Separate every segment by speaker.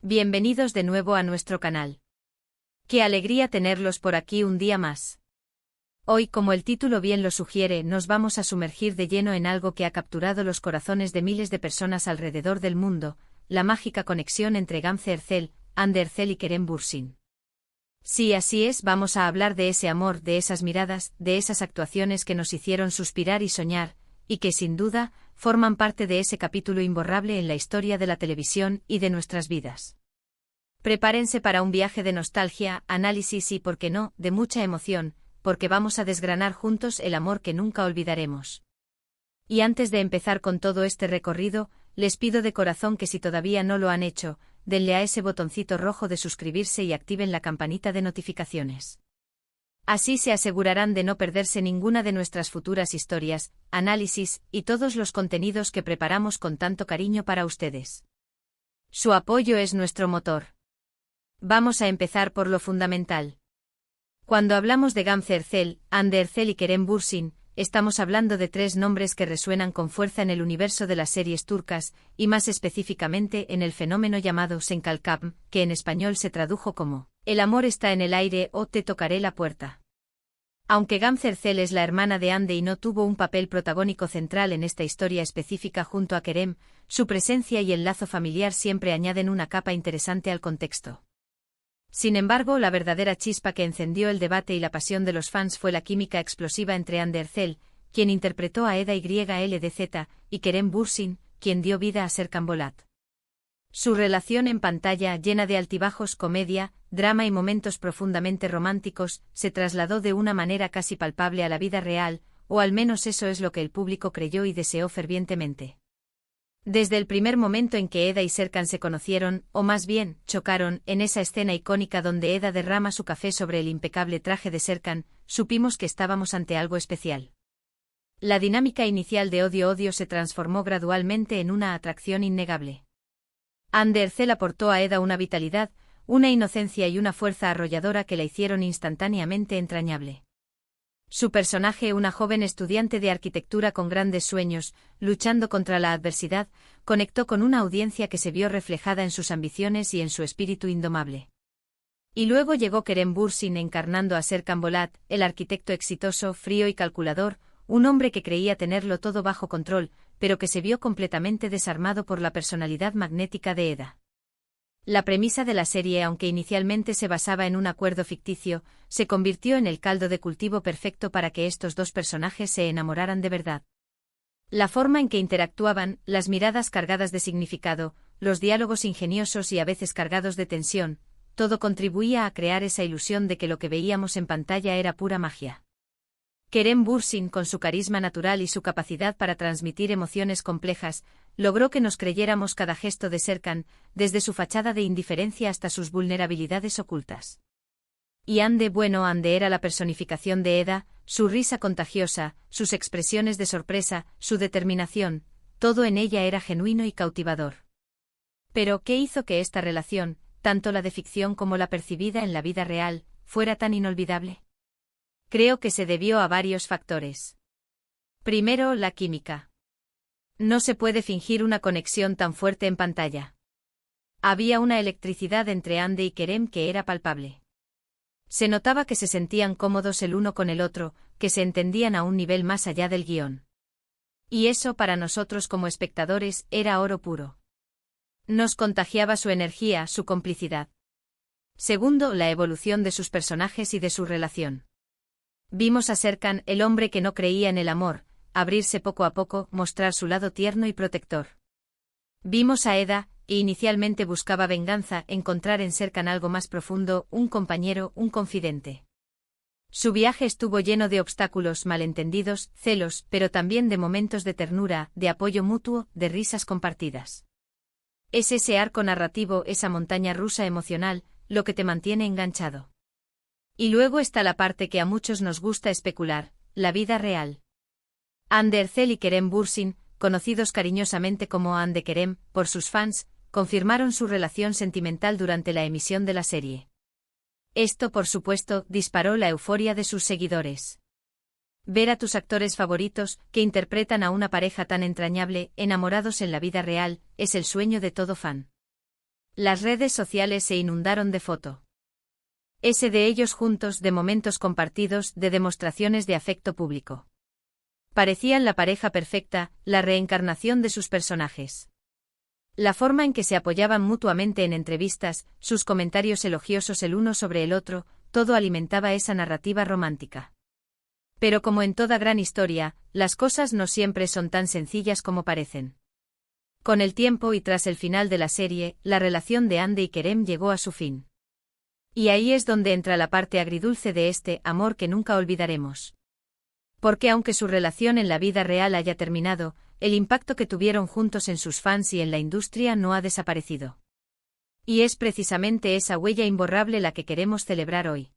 Speaker 1: Bienvenidos de nuevo a nuestro canal. Qué alegría tenerlos por aquí un día más. Hoy, como el título bien lo sugiere, nos vamos a sumergir de lleno en algo que ha capturado los corazones de miles de personas alrededor del mundo, la mágica conexión entre Gamze Erçel, Hande Erçel y Kerem Bürsin. Sí, así es, vamos a hablar de ese amor, de esas miradas, de esas actuaciones que nos hicieron suspirar y soñar, y que sin duda, forman parte de ese capítulo imborrable en la historia de la televisión y de nuestras vidas. Prepárense para un viaje de nostalgia, análisis y, por qué no, de mucha emoción, porque vamos a desgranar juntos el amor que nunca olvidaremos. Y antes de empezar con todo este recorrido, les pido de corazón que si todavía no lo han hecho, denle a ese botoncito rojo de suscribirse y activen la campanita de notificaciones. Así se asegurarán de no perderse ninguna de nuestras futuras historias, análisis y todos los contenidos que preparamos con tanto cariño para ustedes. Su apoyo es nuestro motor. Vamos a empezar por lo fundamental. Cuando hablamos de Gamze Erçel, Hande Erçel y Kerem Bürsin, estamos hablando de tres nombres que resuenan con fuerza en el universo de las series turcas, y más específicamente en el fenómeno llamado Sen Kalkam, que en español se tradujo como El amor está en el aire o Te tocaré la puerta. Aunque Gamze Erçel es la hermana de Hande y no tuvo un papel protagónico central en esta historia específica junto a Kerem, su presencia y el lazo familiar siempre añaden una capa interesante al contexto. Sin embargo, la verdadera chispa que encendió el debate y la pasión de los fans fue la química explosiva entre Hande Erçel, quien interpretó a Eda YLDZ, y Kerem Bürsin, quien dio vida a Serkan Bolat. Su relación en pantalla, llena de altibajos, comedia, drama y momentos profundamente románticos, se trasladó de una manera casi palpable a la vida real, o al menos eso es lo que el público creyó y deseó fervientemente. Desde el primer momento en que Eda y Serkan se conocieron, o más bien, chocaron, en esa escena icónica donde Eda derrama su café sobre el impecable traje de Serkan, supimos que estábamos ante algo especial. La dinámica inicial de odio-odio se transformó gradualmente en una atracción innegable. Hande Erçel aportó a Eda una vitalidad, una inocencia y una fuerza arrolladora que la hicieron instantáneamente entrañable. Su personaje, una joven estudiante de arquitectura con grandes sueños, luchando contra la adversidad, conectó con una audiencia que se vio reflejada en sus ambiciones y en su espíritu indomable. Y luego llegó Kerem Bürsin encarnando a Serkan Bolat, el arquitecto exitoso, frío y calculador, un hombre que creía tenerlo todo bajo control, pero que se vio completamente desarmado por la personalidad magnética de Eda. La premisa de la serie, aunque inicialmente se basaba en un acuerdo ficticio, se convirtió en el caldo de cultivo perfecto para que estos dos personajes se enamoraran de verdad. La forma en que interactuaban, las miradas cargadas de significado, los diálogos ingeniosos y a veces cargados de tensión, todo contribuía a crear esa ilusión de que lo que veíamos en pantalla era pura magia. Kerem Bürsin, con su carisma natural y su capacidad para transmitir emociones complejas, logró que nos creyéramos cada gesto de Serkan, desde su fachada de indiferencia hasta sus vulnerabilidades ocultas. Y Hande era la personificación de Eda, su risa contagiosa, sus expresiones de sorpresa, su determinación, todo en ella era genuino y cautivador. Pero, ¿qué hizo que esta relación, tanto la de ficción como la percibida en la vida real, fuera tan inolvidable? Creo que se debió a varios factores. Primero, la química. No se puede fingir una conexión tan fuerte en pantalla. Había una electricidad entre Hande y Kerem que era palpable. Se notaba que se sentían cómodos el uno con el otro, que se entendían a un nivel más allá del guión. Y eso para nosotros como espectadores era oro puro. Nos contagiaba su energía, su complicidad. Segundo, la evolución de sus personajes y de su relación. Vimos a Serkan, el hombre que no creía en el amor, abrirse poco a poco, mostrar su lado tierno y protector. Vimos a Eda, e inicialmente buscaba venganza, encontrar en Serkan algo más profundo, un compañero, un confidente. Su viaje estuvo lleno de obstáculos, malentendidos, celos, pero también de momentos de ternura, de apoyo mutuo, de risas compartidas. Es ese arco narrativo, esa montaña rusa emocional, lo que te mantiene enganchado. Y luego está la parte que a muchos nos gusta especular, la vida real. Hande Erçel y Kerem Bürsin, conocidos cariñosamente como Hande Kerem, por sus fans, confirmaron su relación sentimental durante la emisión de la serie. Esto, por supuesto, disparó la euforia de sus seguidores. Ver a tus actores favoritos, que interpretan a una pareja tan entrañable, enamorados en la vida real, es el sueño de todo fan. Las redes sociales se inundaron de foto. Ese de ellos juntos, de momentos compartidos, de demostraciones de afecto público. Parecían la pareja perfecta, la reencarnación de sus personajes. La forma en que se apoyaban mutuamente en entrevistas, sus comentarios elogiosos el uno sobre el otro, todo alimentaba esa narrativa romántica. Pero como en toda gran historia, las cosas no siempre son tan sencillas como parecen. Con el tiempo y tras el final de la serie, la relación de Hande y Kerem llegó a su fin. Y ahí es donde entra la parte agridulce de este amor que nunca olvidaremos. Porque aunque su relación en la vida real haya terminado, el impacto que tuvieron juntos en sus fans y en la industria no ha desaparecido. Y es precisamente esa huella imborrable la que queremos celebrar hoy.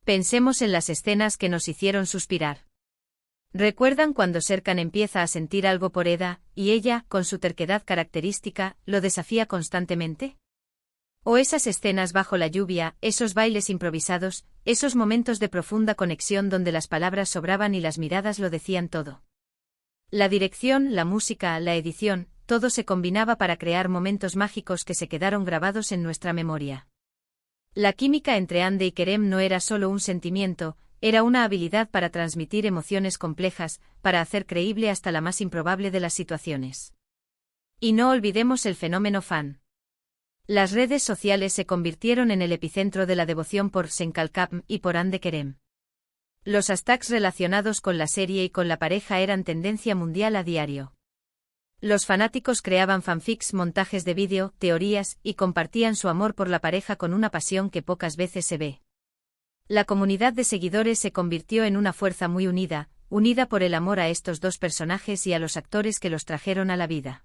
Speaker 1: Pensemos en las escenas que nos hicieron suspirar. ¿Recuerdan cuando Serkan empieza a sentir algo por Eda, y ella, con su terquedad característica, lo desafía constantemente? O esas escenas bajo la lluvia, esos bailes improvisados, esos momentos de profunda conexión donde las palabras sobraban y las miradas lo decían todo. La dirección, la música, la edición, todo se combinaba para crear momentos mágicos que se quedaron grabados en nuestra memoria. La química entre Hande y Kerem no era solo un sentimiento, era una habilidad para transmitir emociones complejas, para hacer creíble hasta la más improbable de las situaciones. Y no olvidemos el fenómeno fan. Las redes sociales se convirtieron en el epicentro de la devoción por Senkalkam y por Hande Kerem. Los hashtags relacionados con la serie y con la pareja eran tendencia mundial a diario. Los fanáticos creaban fanfics, montajes de vídeo, teorías, y compartían su amor por la pareja con una pasión que pocas veces se ve. La comunidad de seguidores se convirtió en una fuerza muy unida, unida por el amor a estos dos personajes y a los actores que los trajeron a la vida.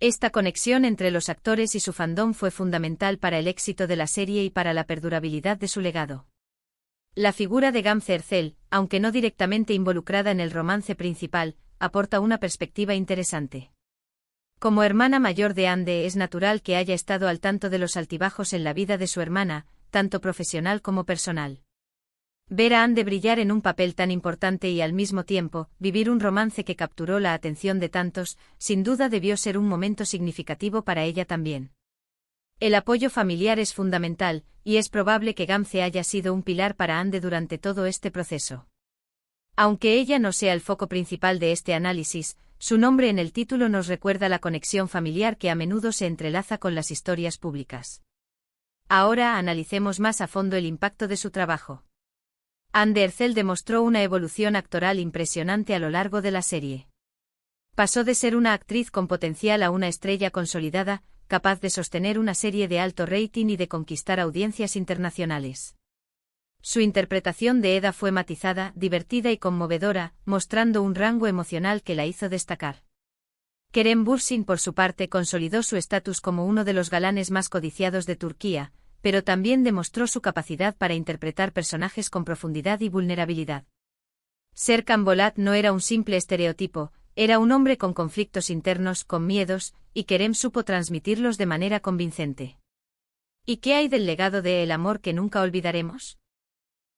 Speaker 1: Esta conexión entre los actores y su fandom fue fundamental para el éxito de la serie y para la perdurabilidad de su legado. La figura de Gamze Erçel, aunque no directamente involucrada en el romance principal, aporta una perspectiva interesante. Como hermana mayor de Hande, es natural que haya estado al tanto de los altibajos en la vida de su hermana, tanto profesional como personal. Ver a Hande brillar en un papel tan importante y al mismo tiempo, vivir un romance que capturó la atención de tantos, sin duda debió ser un momento significativo para ella también. El apoyo familiar es fundamental, y es probable que Gamze haya sido un pilar para Hande durante todo este proceso. Aunque ella no sea el foco principal de este análisis, su nombre en el título nos recuerda la conexión familiar que a menudo se entrelaza con las historias públicas. Ahora analicemos más a fondo el impacto de su trabajo. Hande Erçel demostró una evolución actoral impresionante a lo largo de la serie. Pasó de ser una actriz con potencial a una estrella consolidada, capaz de sostener una serie de alto rating y de conquistar audiencias internacionales. Su interpretación de Eda fue matizada, divertida y conmovedora, mostrando un rango emocional que la hizo destacar. Kerem Bürsin, por su parte, consolidó su estatus como uno de los galanes más codiciados de Turquía, pero también demostró su capacidad para interpretar personajes con profundidad y vulnerabilidad. Serkan Bolat no era un simple estereotipo, era un hombre con conflictos internos, con miedos, y Kerem supo transmitirlos de manera convincente. ¿Y qué hay del legado de El amor que nunca olvidaremos?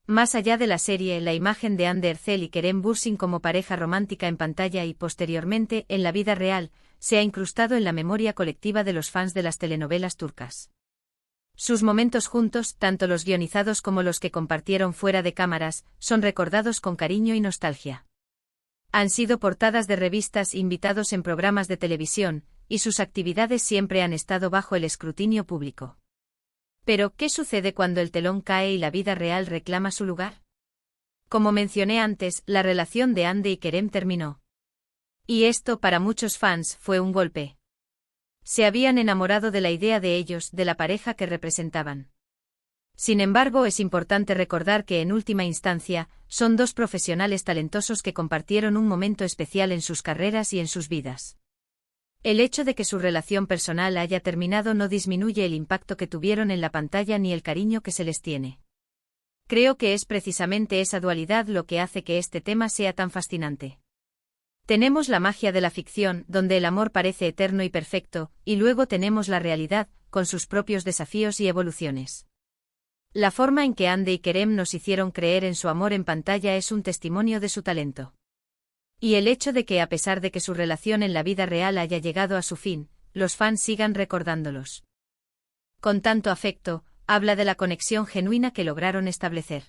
Speaker 1: Más allá de la serie, la imagen de Hande Erçel y Kerem Bürsin como pareja romántica en pantalla y posteriormente en la vida real, se ha incrustado en la memoria colectiva de los fans de las telenovelas turcas. Sus momentos juntos, tanto los guionizados como los que compartieron fuera de cámaras, son recordados con cariño y nostalgia. Han sido portadas de revistas, invitados en programas de televisión, y sus actividades siempre han estado bajo el escrutinio público. Pero, ¿qué sucede cuando el telón cae y la vida real reclama su lugar? Como mencioné antes, la relación de Hande y Kerem terminó. Y esto, para muchos fans, fue un golpe. Se habían enamorado de la idea de ellos, de la pareja que representaban. Sin embargo, es importante recordar que en última instancia, son dos profesionales talentosos que compartieron un momento especial en sus carreras y en sus vidas. El hecho de que su relación personal haya terminado no disminuye el impacto que tuvieron en la pantalla ni el cariño que se les tiene. Creo que es precisamente esa dualidad lo que hace que este tema sea tan fascinante. Tenemos la magia de la ficción, donde el amor parece eterno y perfecto, y luego tenemos la realidad, con sus propios desafíos y evoluciones. La forma en que Hande y Kerem nos hicieron creer en su amor en pantalla es un testimonio de su talento. Y el hecho de que, a pesar de que su relación en la vida real haya llegado a su fin, los fans sigan recordándolos. Con tanto afecto, habla de la conexión genuina que lograron establecer.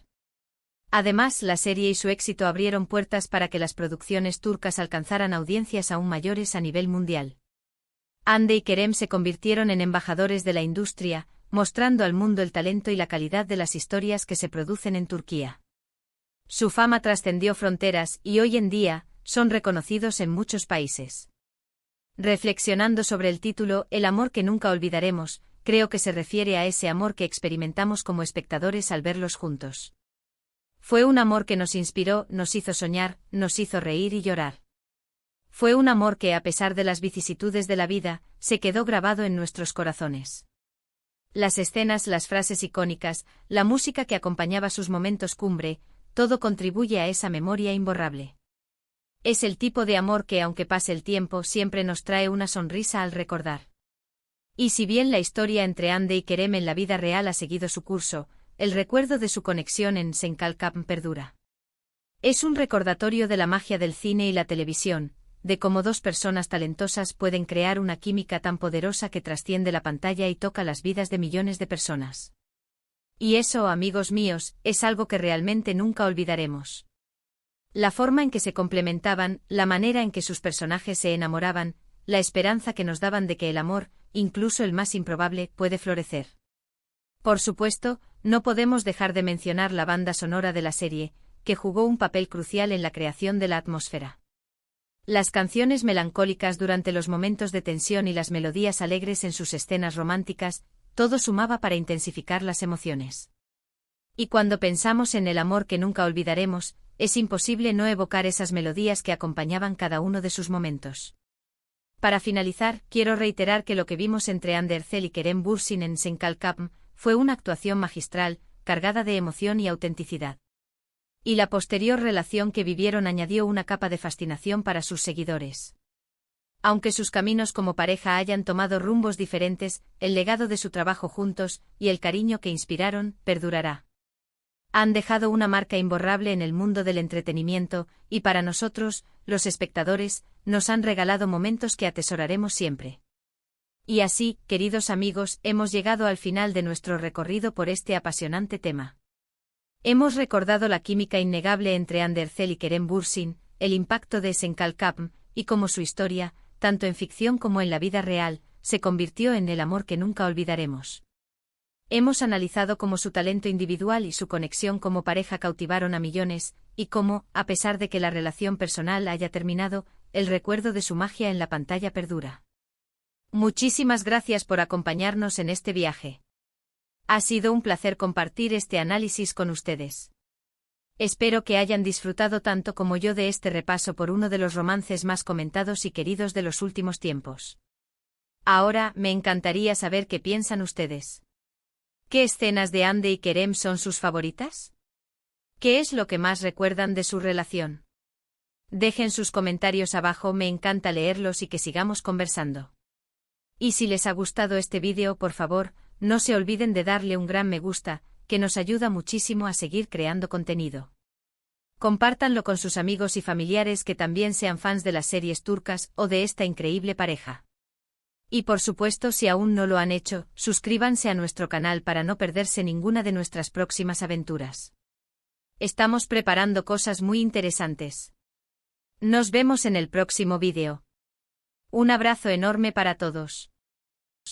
Speaker 1: Además, la serie y su éxito abrieron puertas para que las producciones turcas alcanzaran audiencias aún mayores a nivel mundial. Hande y Kerem se convirtieron en embajadores de la industria, mostrando al mundo el talento y la calidad de las historias que se producen en Turquía. Su fama trascendió fronteras y hoy en día son reconocidos en muchos países. Reflexionando sobre el título El amor que nunca olvidaremos, creo que se refiere a ese amor que experimentamos como espectadores al verlos juntos. Fue un amor que nos inspiró, nos hizo soñar, nos hizo reír y llorar. Fue un amor que, a pesar de las vicisitudes de la vida, se quedó grabado en nuestros corazones. Las escenas, las frases icónicas, la música que acompañaba sus momentos cumbre, todo contribuye a esa memoria imborrable. Es el tipo de amor que, aunque pase el tiempo, siempre nos trae una sonrisa al recordar. Y si bien la historia entre Hande y Kerem en la vida real ha seguido su curso, el recuerdo de su conexión en Senkalkam perdura. Es un recordatorio de la magia del cine y la televisión, de cómo dos personas talentosas pueden crear una química tan poderosa que trasciende la pantalla y toca las vidas de millones de personas. Y eso, amigos míos, es algo que realmente nunca olvidaremos. La forma en que se complementaban, la manera en que sus personajes se enamoraban, la esperanza que nos daban de que el amor, incluso el más improbable, puede florecer. Por supuesto, no podemos dejar de mencionar la banda sonora de la serie, que jugó un papel crucial en la creación de la atmósfera. Las canciones melancólicas durante los momentos de tensión y las melodías alegres en sus escenas románticas, todo sumaba para intensificar las emociones. Y cuando pensamos en el amor que nunca olvidaremos, es imposible no evocar esas melodías que acompañaban cada uno de sus momentos. Para finalizar, quiero reiterar que lo que vimos entre Hande Erçel y Kerem Bürsin en Senkalkam fue una actuación magistral, cargada de emoción y autenticidad. Y la posterior relación que vivieron añadió una capa de fascinación para sus seguidores. Aunque sus caminos como pareja hayan tomado rumbos diferentes, el legado de su trabajo juntos y el cariño que inspiraron perdurará. Han dejado una marca imborrable en el mundo del entretenimiento, y para nosotros, los espectadores, nos han regalado momentos que atesoraremos siempre. Y así, queridos amigos, hemos llegado al final de nuestro recorrido por este apasionante tema. Hemos recordado la química innegable entre Hande Erçel y Kerem Bürsin, el impacto de Senkalkam, y cómo su historia, tanto en ficción como en la vida real, se convirtió en el amor que nunca olvidaremos. Hemos analizado cómo su talento individual y su conexión como pareja cautivaron a millones, y cómo, a pesar de que la relación personal haya terminado, el recuerdo de su magia en la pantalla perdura. Muchísimas gracias por acompañarnos en este viaje. Ha sido un placer compartir este análisis con ustedes. Espero que hayan disfrutado tanto como yo de este repaso por uno de los romances más comentados y queridos de los últimos tiempos. Ahora, me encantaría saber qué piensan ustedes. ¿Qué escenas de Hande y Kerem son sus favoritas? ¿Qué es lo que más recuerdan de su relación? Dejen sus comentarios abajo, me encanta leerlos y que sigamos conversando. Y si les ha gustado este vídeo, por favor, no se olviden de darle un gran me gusta, que nos ayuda muchísimo a seguir creando contenido. Compártanlo con sus amigos y familiares que también sean fans de las series turcas o de esta increíble pareja. Y por supuesto, si aún no lo han hecho, suscríbanse a nuestro canal para no perderse ninguna de nuestras próximas aventuras. Estamos preparando cosas muy interesantes. Nos vemos en el próximo vídeo. Un abrazo enorme para todos.